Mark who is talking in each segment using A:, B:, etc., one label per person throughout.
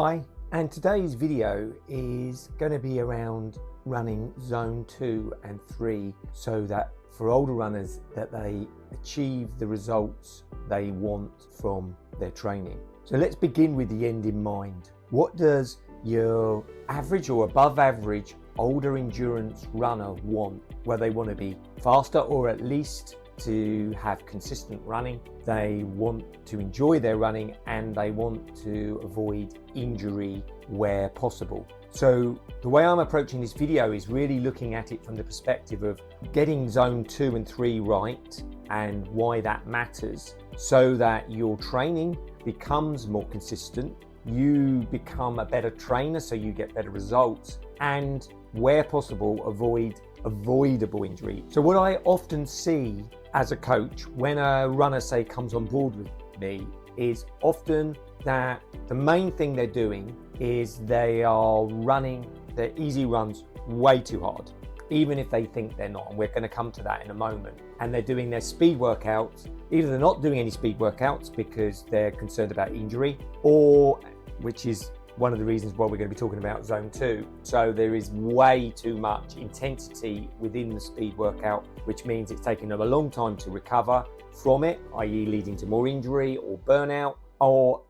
A: Hi, and today's video is going to be around running zone 2 and 3 so that for older runners that they achieve the results they want from their training. So let's begin with the end in mind. What does your average or above average older endurance runner want? Well, they want to be faster, or at least to have consistent running. They want to enjoy their running and they want to avoid injury where possible. So the way I'm approaching this video is really looking at it from the perspective of getting zone 2 and 3 right and why that matters, so that your training becomes more consistent, you become a better trainer so you get better results, and where possible avoid avoidable injury. So what I often see as a coach when a runner, say, comes on board with me is often that the main thing they're doing is they are running their easy runs way too hard, even if they think they're not, and we're going to come to that in a moment. And they're doing their speed workouts. Either they're not doing any speed workouts because they're concerned about injury, or, which is one of the reasons why we're going to be talking about zone 2. So there is way too much intensity within the speed workout, which means it's taking them a long time to recover from it, i.e. leading to more injury or burnout, or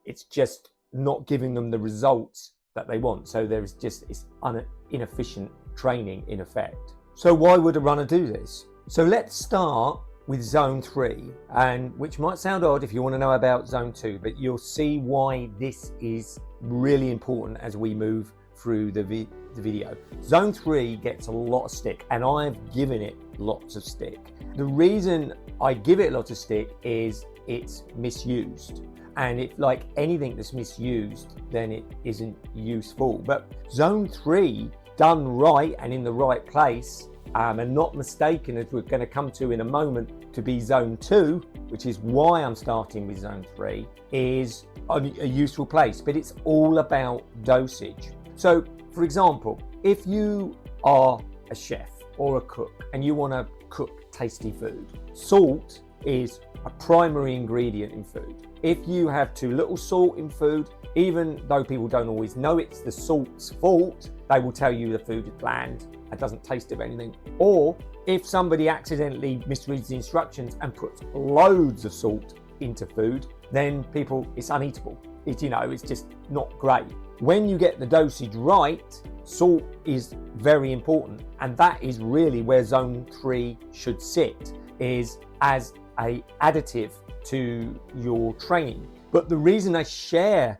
A: it's just not giving them the results that they want. So there is just inefficient training in effect. So why would a runner do this? So let's start with zone 3, and which might sound odd if you want to know about zone 2, but you'll see why this is really important as we move through the video. Zone 3 gets a lot of stick, and I've given it lots of stick. The reason I give it lots of stick is it's misused, and if like anything that's misused, then it isn't useful. But zone 3 done right and in the right place, and not mistaken, as we're going to come to in a moment, to be zone 2, which is why I'm starting with zone 3, is a useful place, but it's all about dosage. So for example, if you are a chef or a cook and you want to cook tasty food, salt is a primary ingredient in food. If you have too little salt in food, even though people don't always know it's the salt's fault, they will tell you the food is bland, it doesn't taste of anything. Or if somebody accidentally misreads the instructions and puts loads of salt into food, then it's uneatable. It's just not great. When you get the dosage right, salt is very important, and that is really where zone 3 should sit, is as a additive to your training. But the reason I share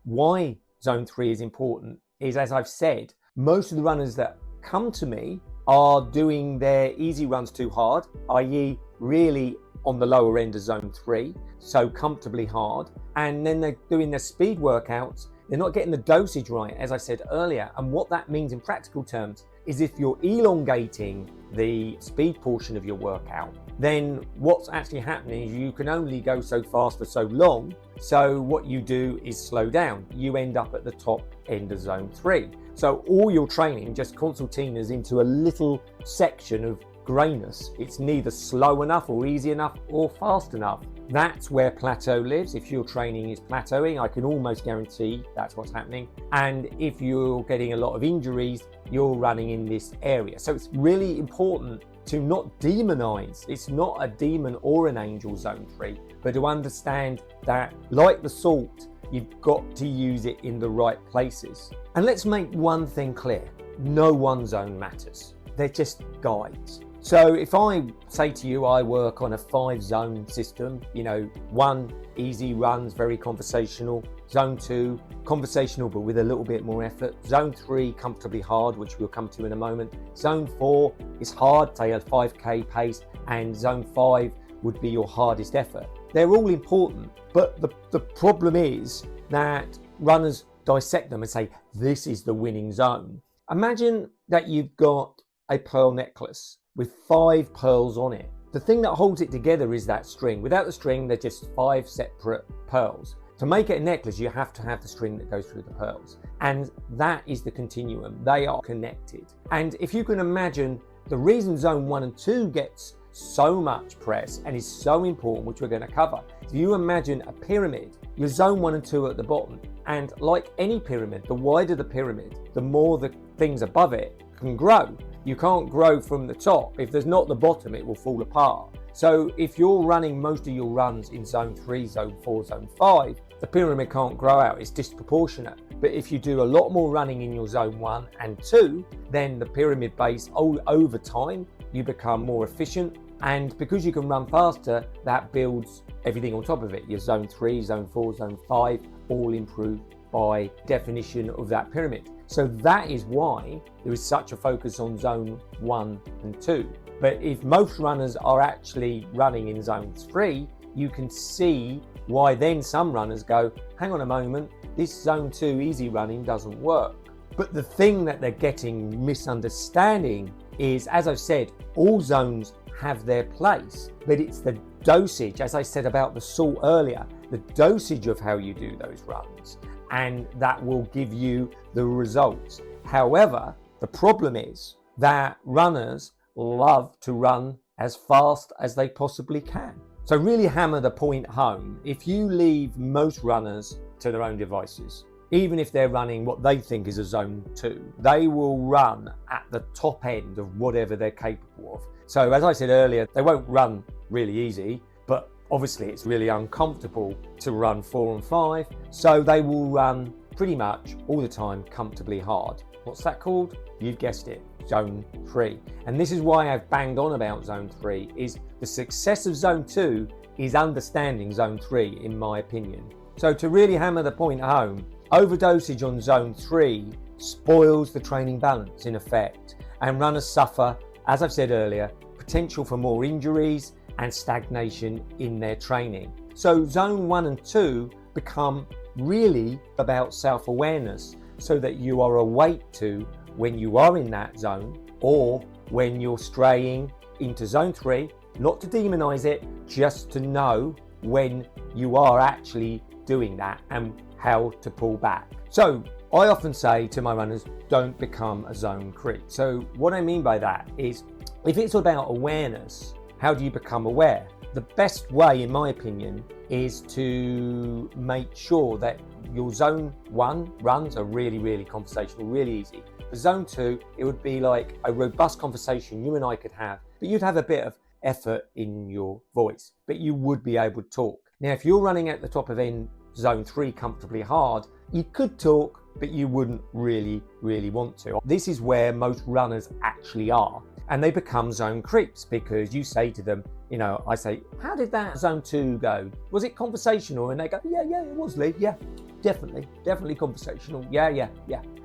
A: why zone 3 is important is, as I've said, most of the runners that come to me are doing their easy runs too hard, i.e. really on the lower end of zone 3, so comfortably hard, and then they're doing their speed workouts. They're not getting the dosage right, as I said earlier. And what that means in practical terms is if you're elongating the speed portion of your workout, then what's actually happening is you can only go so fast for so long. So what you do is slow down. You end up at the top end of zone 3. So all your training just concertinas into a little section of greyness. It's neither slow enough or easy enough or fast enough. That's where plateau lives. If your training is plateauing, I can almost guarantee that's what's happening. And if you're getting a lot of injuries, you're running in this area. So it's really important to not demonize. It's not a demon or an angel, zone 3, but to understand that, like the salt, you've got to use it in the right places. And let's make one thing clear. No one zone matters. They're just guides. So if I say to you, I work on a 5-zone system, 1, easy runs, very conversational. Zone 2, conversational, but with a little bit more effort. Zone 3, comfortably hard, which we'll come to in a moment. Zone 4 is hard, say a 5K pace, and zone 5 would be your hardest effort. They're all important, but the problem is that runners dissect them and say, this is the winning zone. Imagine that you've got a pearl necklace with 5 pearls on it. The thing that holds it together is that string. Without the string, they're just 5 separate pearls. To make it a necklace, you have to have the string that goes through the pearls. And that is the continuum. They are connected. And if you can imagine, the reason zone 1 and 2 gets so much press and is so important, which we're going to cover, if you imagine a pyramid your zone 1 and 2 are at the bottom. And like any pyramid, the wider the pyramid, the more the things above it can grow. You can't grow from the top. If there's not the bottom, it will fall apart. So if you're running most of your runs in zone 3, zone 4, zone 5, the pyramid can't grow out, it's disproportionate. But if you do a lot more running in your zone 1 and 2, then the pyramid base, over time, you become more efficient. And because you can run faster, that builds everything on top of it. Your zone 3, zone 4, zone 5, all improve by definition of that pyramid. So that is why there is such a focus on zone 1 and 2. But if most runners are actually running in zone 3, you can see why then some runners go, hang on a moment, this zone 2 easy running doesn't work. But the thing that they're getting misunderstanding is, as I've said, all zones have their place, but it's the dosage, as I said about the salt earlier, the dosage of how you do those runs, and that will give you the results. However, the problem is that runners love to run as fast as they possibly can. So really hammer the point home. If you leave most runners to their own devices, even if they're running what they think is a zone 2, they will run at the top end of whatever they're capable of. So as I said earlier, they won't run really easy, but obviously it's really uncomfortable to run 4 and 5. So they will run pretty much all the time comfortably hard. What's that called? You've guessed it, zone 3. And this is why I've banged on about zone 3, is the success of zone 2 is understanding zone 3, in my opinion. So to really hammer the point home, overdosage on zone 3 spoils the training balance in effect, and runners suffer, as I've said earlier, potential for more injuries and stagnation in their training. So zone 1 and 2 become really about self-awareness, so that you are awake to when you are in that zone or when you're straying into zone 3, not to demonize it, just to know when you are actually doing that and how to pull back. So I often say to my runners, don't become a zone creep. So what I mean by that is, if it's about awareness, how do you become aware? The best way, in my opinion, is to make sure that your zone 1 runs are really, really conversational, really easy. For zone 2, it would be like a robust conversation you and I could have, but you'd have a bit of effort in your voice, but you would be able to talk. Now, if you're running at the top of in zone 3 comfortably hard, you could talk, but you wouldn't really want to. This is where most runners actually are. And they become zone creeps because you say to them, you know, I say, how did that zone 2 go? Was it conversational? And they go, yeah, it was, Lee. Yeah, definitely conversational. Yeah.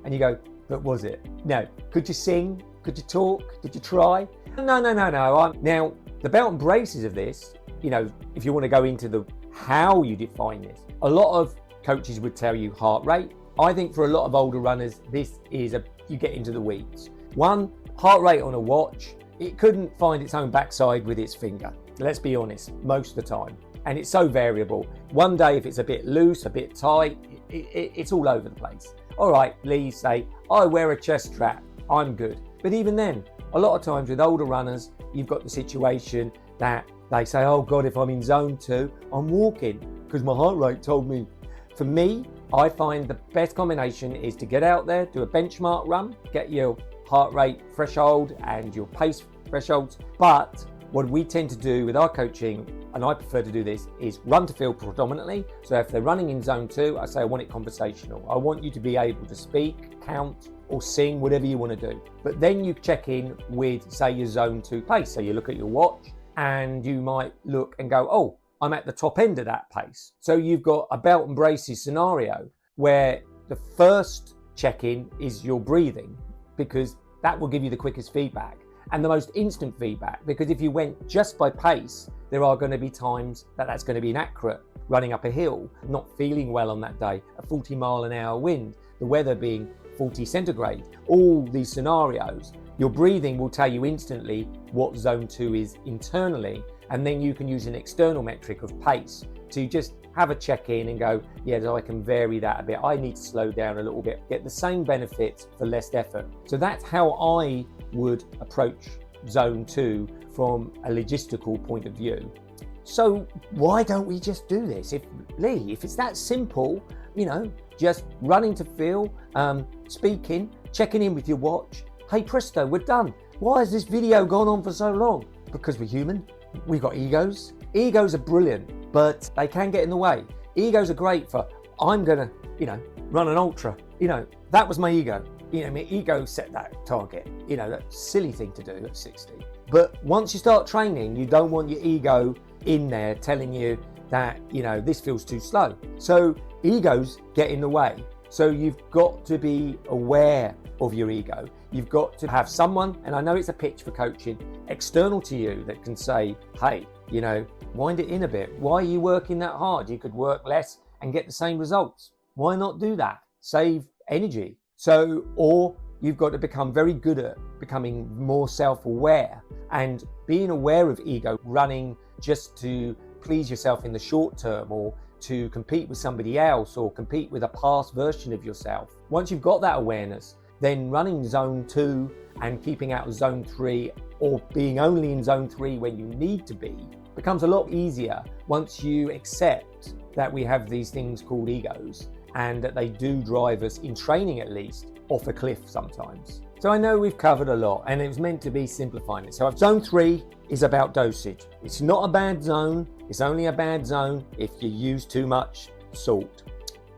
A: And you go, but was it? No. Could you sing? Could you talk? Did you try? No. Now, the belt and braces of this, you know, if you want to go into the how you define this, a lot of coaches would tell you heart rate. I think for a lot of older runners, this is you get into the weeds. One, heart rate on a watch, it couldn't find its own backside with its finger. Let's be honest, most of the time. And it's so variable. One day, if it's a bit loose, a bit tight, it's all over the place. All right, Lee, say, I wear a chest strap, I'm good. But even then, a lot of times with older runners, you've got the situation that they say, oh God, if I'm in zone 2, I'm walking because my heart rate told me. For me, I find the best combination is to get out there, do a benchmark run, get your heart rate threshold and your pace thresholds. But what we tend to do with our coaching, and I prefer to do this, is run to field predominantly. So if they're running in zone 2, I say I want it conversational. I want you to be able to speak, count, or sing, whatever you want to do. But then you check in with, say, your zone 2 pace. So you look at your watch and you might look and go, oh, I'm at the top end of that pace. So you've got a belt and braces scenario where the first check-in is your breathing, because that will give you the quickest feedback and the most instant feedback. Because if you went just by pace, there are going to be times that that's going to be inaccurate. Running up a hill, not feeling well on that day, a 40-mile-an-hour wind, the weather being 40 centigrade, all these scenarios, your breathing will tell you instantly what zone 2 is internally, and then you can use an external metric of pace to just have a check-in and go, yeah, I can vary that a bit. I need to slow down a little bit, get the same benefits for less effort. So that's how I would approach zone 2 from a logistical point of view. So why don't we just do this? If it's that simple, just running to feel, speaking, checking in with your watch, hey presto, we're done. Why has this video gone on for so long? Because we're human. We've got egos. Egos are brilliant, but they can get in the way. Egos are great for, I'm gonna, run an ultra. That was my ego. My ego set that target. That silly thing to do at 60. But once you start training, you don't want your ego in there telling you that, this feels too slow. So egos get in the way. So you've got to be aware of your ego. You've got to have someone, and I know it's a pitch for coaching, external to you that can say, hey, wind it in a bit. Why are you working that hard? You could work less and get the same results. Why not do that? Save energy. So, or you've got to become very good at becoming more self-aware and being aware of ego, running just to please yourself in the short term or to compete with somebody else or compete with a past version of yourself. Once you've got that awareness, then running zone 2 and keeping out of zone 3 or being only in zone 3 when you need to be becomes a lot easier once you accept that we have these things called egos and that they do drive us, in training at least, off a cliff sometimes. So I know we've covered a lot and it was meant to be simplifying it. So zone 3 is about dosage. It's not a bad zone. It's only a bad zone if you use too much salt.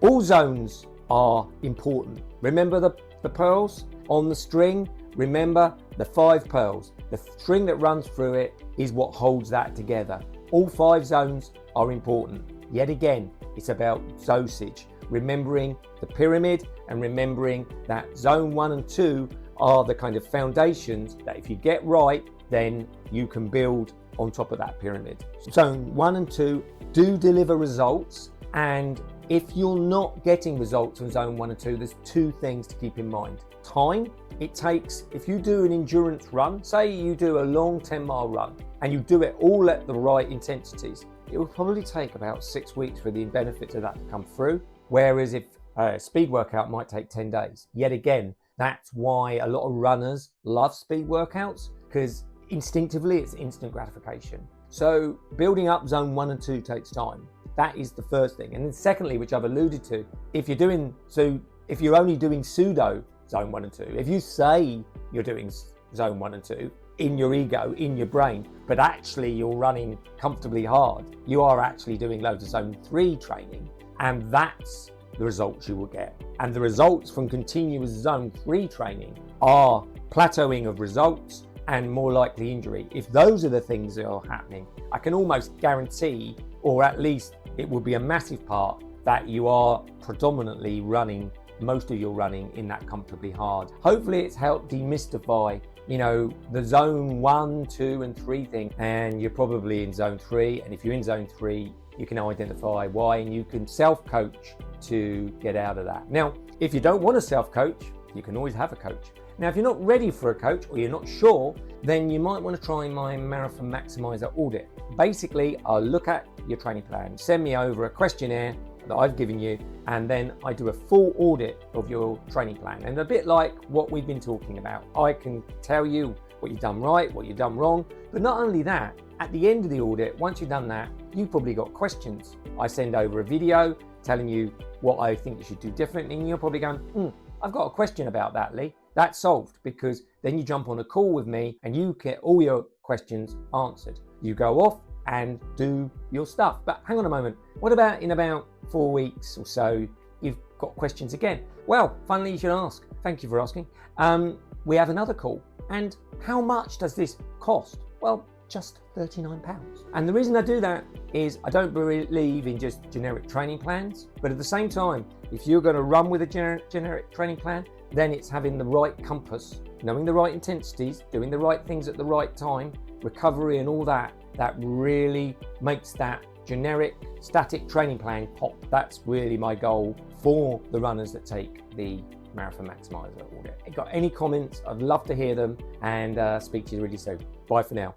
A: All zones are important. Remember the pearls on the string? Remember the 5 pearls. The string that runs through it is what holds that together. All 5 zones are important. Yet again, it's about dosage. Remembering the pyramid and remembering that zone 1 and 2 are the kind of foundations that if you get right, then you can build on top of that pyramid. Zone 1 and 2 do deliver results, and if you're not getting results from zone 1 and 2, there's 2 things to keep in mind. Time, it takes, if you do an endurance run, say you do a long 10-mile run, and you do it all at the right intensities, it will probably take about 6 weeks for the benefits of that to come through. Whereas if a speed workout might take 10 days. Yet again, that's why a lot of runners love speed workouts, because instinctively it's instant gratification. So building up zone 1 and 2 takes time. That is the first thing. And then secondly, which I've alluded to, if you're only doing pseudo zone 1 and 2, if you say you're doing zone 1 and 2 in your ego, in your brain, but actually you're running comfortably hard, you are actually doing loads of zone 3 training, and that's the results you will get. And the results from continuous zone 3 training are plateauing of results and more likely injury. If those are the things that are happening, I can almost guarantee, or at least it will be a massive part, that you are predominantly running most of your running in that comfortably hard. Hopefully it's helped demystify the zone 1, 2 and 3 thing, and you're probably in zone 3, and if you're in zone 3, you can identify why, and you can self-coach to get out of that. Now, if you don't want to self-coach, you can always have a coach. Now, if you're not ready for a coach or you're not sure, then you might want to try my Marathon Maximizer audit. Basically, I'll look at your training plan, send me over a questionnaire that I've given you, and then I do a full audit of your training plan. And a bit like what we've been talking about, I can tell you what you've done right, what you've done wrong, but not only that, at the end of the audit, once you've done that, you've probably got questions. I send over a video telling you what I think you should do differently, and you're probably going, I've got a question about that, Lee. That's solved, because then you jump on a call with me and you get all your questions answered. You go off and do your stuff. But hang on a moment, what about in about 4 weeks or so, you've got questions again? Well, finally you should ask. Thank you for asking. We have another call. And how much does this cost? Well, just £39. And the reason I do that is I don't believe in just generic training plans, but at the same time, if you're going to run with a generic training plan, then it's having the right compass, knowing the right intensities, doing the right things at the right time, recovery and all that, that really makes that generic static training plan pop. That's really my goal for the runners that take the Marathon Maximizer audit. If you've got any comments, I'd love to hear them, and speak to you really soon. Bye for now.